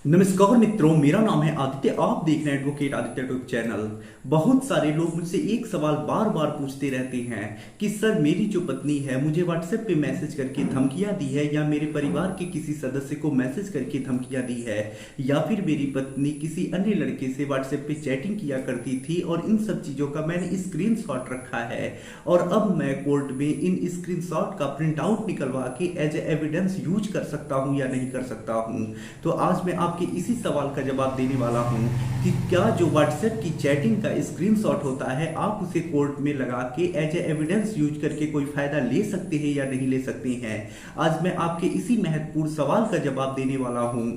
नमस्कार मित्रों, मेरा नाम है आदित्य। आप देख रहे हैं एडवोकेट आदित्य यूट्यूब चैनल। बहुत सारे लोग मुझसे एक सवाल बार बार पूछते रहते हैं कि सर, मेरी जो पत्नी है मुझे व्हाट्सएप पे मैसेज करके धमकियां दी है, या मेरे परिवार के किसी सदस्य को मैसेज करके धमकियां दी है, या फिर मेरी पत्नी किसी अन्य लड़के से व्हाट्सएप पे चैटिंग किया करती थी और इन सब चीज़ों का मैंने स्क्रीनशॉट रखा है और अब मैं कोर्ट में इन स्क्रीनशॉट का प्रिंट आउट निकलवा के एज ए एविडेंस यूज कर सकता हूँ या नहीं कर सकता हूँ। तो आज मैं आपके इसी सवाल का जवाब देने वाला हूं कि क्या जो व्हाट्सएप की चैटिंग का स्क्रीनशॉट होता है आप उसे कोर्ट में लगा के एज ए एविडेंस यूज करके कोई फायदा ले सकते हैं या नहीं ले सकते हैं। आज मैं आपके इसी महत्वपूर्ण सवाल का जवाब देने वाला हूं।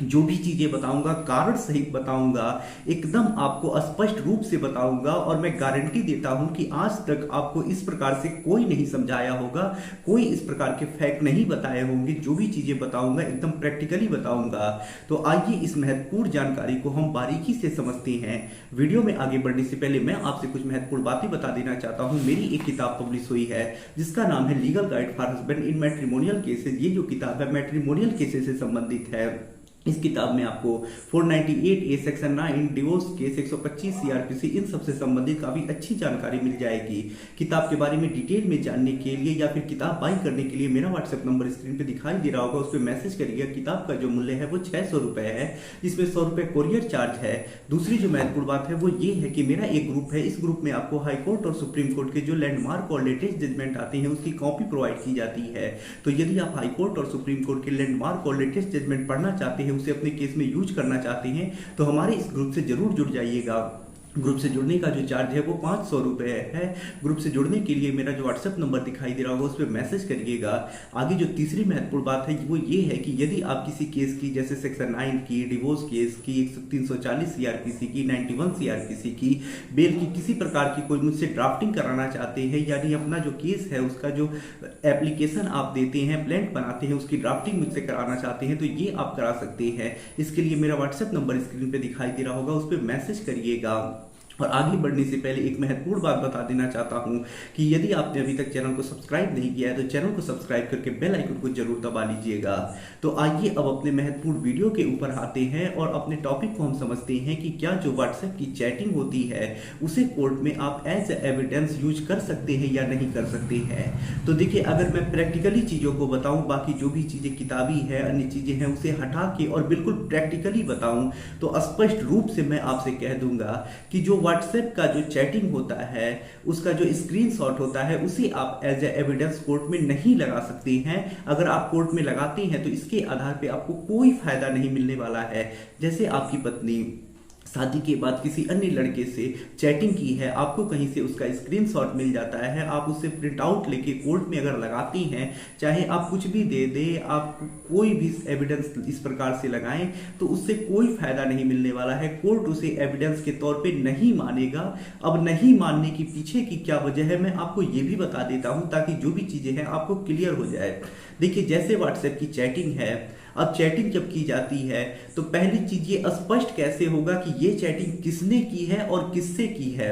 जो भी चीजें बताऊंगा कारण सहित बताऊंगा, एकदम आपको स्पष्ट रूप से बताऊंगा और मैं गारंटी देता हूं कि आज तक आपको इस प्रकार से कोई नहीं समझाया होगा, कोई इस प्रकार के फैक्ट नहीं बताए होंगे। जो भी चीजें बताऊंगा एकदम प्रैक्टिकली बताऊंगा। तो आइए इस महत्वपूर्ण जानकारी को हम बारीकी से समझते हैं। वीडियो में आगे बढ़ने से पहले मैं आपसे कुछ महत्वपूर्ण बातें बता देना चाहता हूं। मेरी एक किताब पब्लिश हुई है जिसका नाम है legal guide for husband in matrimonial cases. ये जो किताब है मैट्रिमोनियल केसेस से संबंधित है। इस किताब में आपको 498A section 9 divorce case 125 CRPC इन सबसे संबंधित काफी अच्छी जानकारी मिल जाएगी। किताब के बारे में डिटेल में जानने के लिए या फिर किताब बाई करने के लिए मेरा व्हाट्सएप नंबर स्क्रीन पे दिखाई दे रहा होगा, उस पर मैसेज करिएगा। किताब का जो मूल्य है वो 600 रुपए है, जिसमें 100 रुपए कोरियर चार्ज है। दूसरी जो महत्वपूर्ण बात है वो ये है कि मेरा एक ग्रुप है। इस ग्रुप में आपको हाईकोर्ट और सुप्रीम कोर्ट के जो लैंडमार्क और लेटेस्ट जजमेंट आते हैं उसकी कॉपी प्रोवाइड की जाती है। तो यदि आप हाईकोर्ट और सुप्रीम कोर्ट के लैंडमार्क और लेटेस्ट जजमेंट पढ़ना चाहते हैं, उसे अपने केस में यूज करना चाहते हैं, तो हमारे इस ग्रुप से जरूर जुड़ जाइएगा। ग्रुप से जुड़ने का जो चार्ज है वो 500 रुपए है। ग्रुप से जुड़ने के लिए मेरा जो व्हाट्सएप नंबर दिखाई दे रहा होगा उस पर मैसेज करिएगा। आगे जो तीसरी महत्वपूर्ण बात है वो ये है कि यदि आप किसी केस की, जैसे सेक्शन 9 की, डिवोर्स केस की, 340 CRPC की, 91 CRPC की, बेल की, किसी प्रकार की कोई मुझसे ड्राफ्टिंग कराना चाहते हैं, यानी अपना जो केस है उसका जो एप्लीकेशन आप देते हैं, प्लेंट बनाते हैं, उसकी ड्राफ्टिंग मुझसे कराना चाहते हैं, तो ये आप करा सकते हैं। इसके लिए मेरा व्हाट्सएप नंबर स्क्रीन पे दिखाई दे रहा होगा, उस पर मैसेज करिएगा। और आगे बढ़ने से पहले एक महत्वपूर्ण बात बता देना चाहता हूं कि यदि आपने अभी तक चैनल को सब्सक्राइब नहीं किया है तो चैनल को सब्सक्राइब करके बेल आइकन को जरूर दबा लीजिएगा। तो आइए अब अपने महत्वपूर्ण वीडियो के ऊपर आते हैं और अपने टॉपिक को हम समझते हैं कि क्या जो व्हाट्सएप की चैटिंग होती है उसे कोर्ट में आप एज एविडेंस यूज कर सकते हैं या नहीं कर सकते हैं। तो देखिए, अगर मैं प्रैक्टिकली चीजों को बताऊं, बाकी जो भी चीजें किताबी है, अन्य चीजें हैं, उसे हटा के और बिल्कुल प्रैक्टिकली बताऊं तो स्पष्ट रूप से मैं आपसे कह दूंगा कि जो व्हाट्सएप का जो चैटिंग होता है उसका जो स्क्रीनशॉट होता है उसे आप एज ए एविडेंस कोर्ट में नहीं लगा सकते हैं। अगर आप कोर्ट में लगाते हैं तो इसके आधार पे आपको कोई फायदा नहीं मिलने वाला है। जैसे आपकी पत्नी शादी के बाद किसी अन्य लड़के से चैटिंग की है, आपको कहीं से उसका स्क्रीनशॉट मिल जाता है, आप उससे प्रिंट आउट लेके कोर्ट में अगर लगाती हैं, चाहे आप कुछ भी दे दे, आप कोई भी एविडेंस इस प्रकार से लगाएं, तो उससे कोई फायदा नहीं मिलने वाला है। कोर्ट उसे एविडेंस के तौर पे नहीं मानेगा। अब नहीं मानने के पीछे की क्या वजह है मैं आपको ये भी बता देता हूं, ताकि जो भी चीजें हैं आपको क्लियर हो जाए। देखिए, जैसे व्हाट्सएप की चैटिंग है, अब चैटिंग जब की जाती है तो पहली चीज ये स्पष्ट कैसे होगा कि ये चैटिंग किसने की है और किससे की है।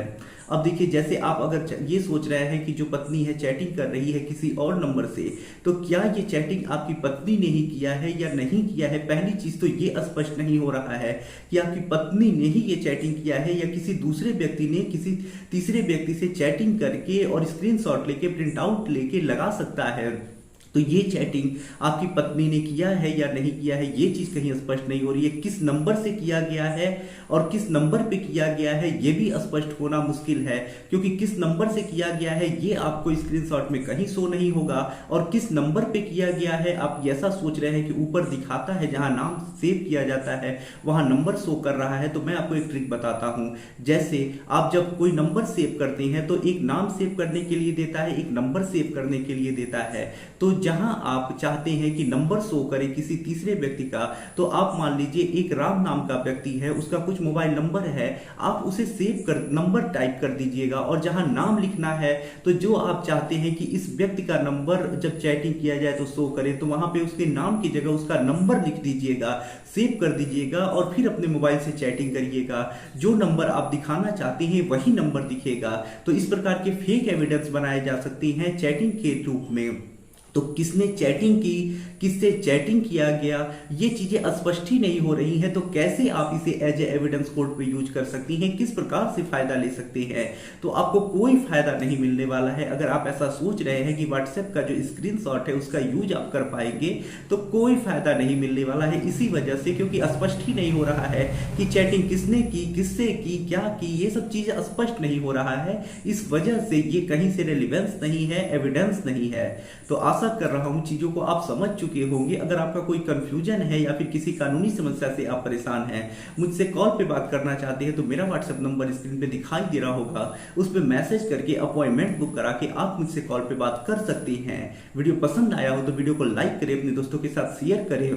अब देखिए, जैसे आप अगर ये सोच रहे हैं कि जो पत्नी है चैटिंग कर रही है किसी और नंबर से, तो क्या ये चैटिंग आपकी पत्नी ने ही किया है या नहीं किया है। पहली चीज तो ये स्पष्ट नहीं हो रहा है कि आपकी पत्नी ने ही ये चैटिंग किया है या किसी दूसरे व्यक्ति ने किसी तीसरे व्यक्ति से चैटिंग करके और स्क्रीनशॉट लेके, प्रिंट आउट लेके लगा सकता है। तो ये चैटिंग आपकी पत्नी ने किया है या नहीं किया है, ये चीज कहीं स्पष्ट नहीं हो रही है। किस नंबर से किया गया है और किस नंबर पे किया गया है ये भी स्पष्ट होना मुश्किल है, क्योंकि किस नंबर से किया गया है ये आपको स्क्रीनशॉट में कहीं शो नहीं होगा, और किस नंबर पे किया गया है आप ऐसा सोच रहे हैं कि ऊपर दिखाता है जहां नाम सेव किया जाता है वहां नंबर शो कर रहा है। तो मैं आपको एक ट्रिक बताता हूं। जैसे आप जब कोई नंबर सेव करते हैं तो एक नाम सेव करने के लिए देता है, एक नंबर सेव करने के लिए देता है। तो जहां आप चाहते हैं कि नंबर शो करे किसी तीसरे व्यक्ति का, तो आप मान लीजिए एक राम नाम का व्यक्ति है, उसका कुछ मोबाइल नंबर है, आप उसे सेव कर नंबर टाइप कर दीजिएगा, और जहां नाम लिखना है तो जो आप चाहते हैं कि इस व्यक्ति का नंबर जब चैटिंग किया जाए तो शो करे, तो वहां पे उसके नाम की जगह उसका नंबर लिख दीजिएगा, सेव कर दीजिएगा और फिर अपने मोबाइल से चैटिंग करिएगा। जो नंबर आप दिखाना चाहते हैं वही नंबर दिखेगा। तो इस प्रकार के फेक एविडेंस बनाए जा सकते हैं चैटिंग के रूप में। तो किसने चैटिंग की, किससे चैटिंग किया गया, ये चीजें स्पष्ट ही नहीं हो रही हैं, तो कैसे आप इसे एज ए एविडेंस कोर्ट पे यूज कर सकती हैं, किस प्रकार से फायदा ले सकते हैं। तो आपको कोई फायदा नहीं मिलने वाला है। अगर आप ऐसा सोच रहे हैं कि व्हाट्सएप का जो स्क्रीनशॉट है उसका यूज आप कर पाएंगे, तो कोई फायदा नहीं मिलने वाला है। इसी वजह से, क्योंकि स्पष्ट ही नहीं हो रहा है कि चैटिंग किसने की, किससे की, क्या की, ये सब चीजें स्पष्ट नहीं हो रहा है। इस वजह से ये कहीं से रेलिवेंस नहीं है, एविडेंस नहीं है। तो आशा कर रहा हूं चीजों को आप समझ चुके होंगे। अगर आपका कोई कंफ्यूजन है या फिर किसी कानूनी समस्या से आप परेशान हैं, मुझसे कॉल पे बात करना चाहते हैं, तो मेरा व्हाट्सएप नंबर स्क्रीन पे दिखाई दे रहा होगा, उस पर मैसेज करके अपॉइंटमेंट बुक करा के आप मुझसे कॉल पे बात कर सकते हैं। वीडियो पसंद आया हो तो वीडियो को लाइक करें, अपने दोस्तों के साथ शेयर करें,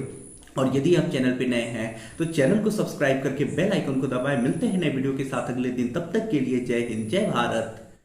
और यदि आप चैनल पे नए हैं तो चैनल को सब्सक्राइब करके बेल आइकन को दबाएं। मिलते हैं नए वीडियो के साथ अगले दिन, तब तक के लिए जय हिंद, जय भारत।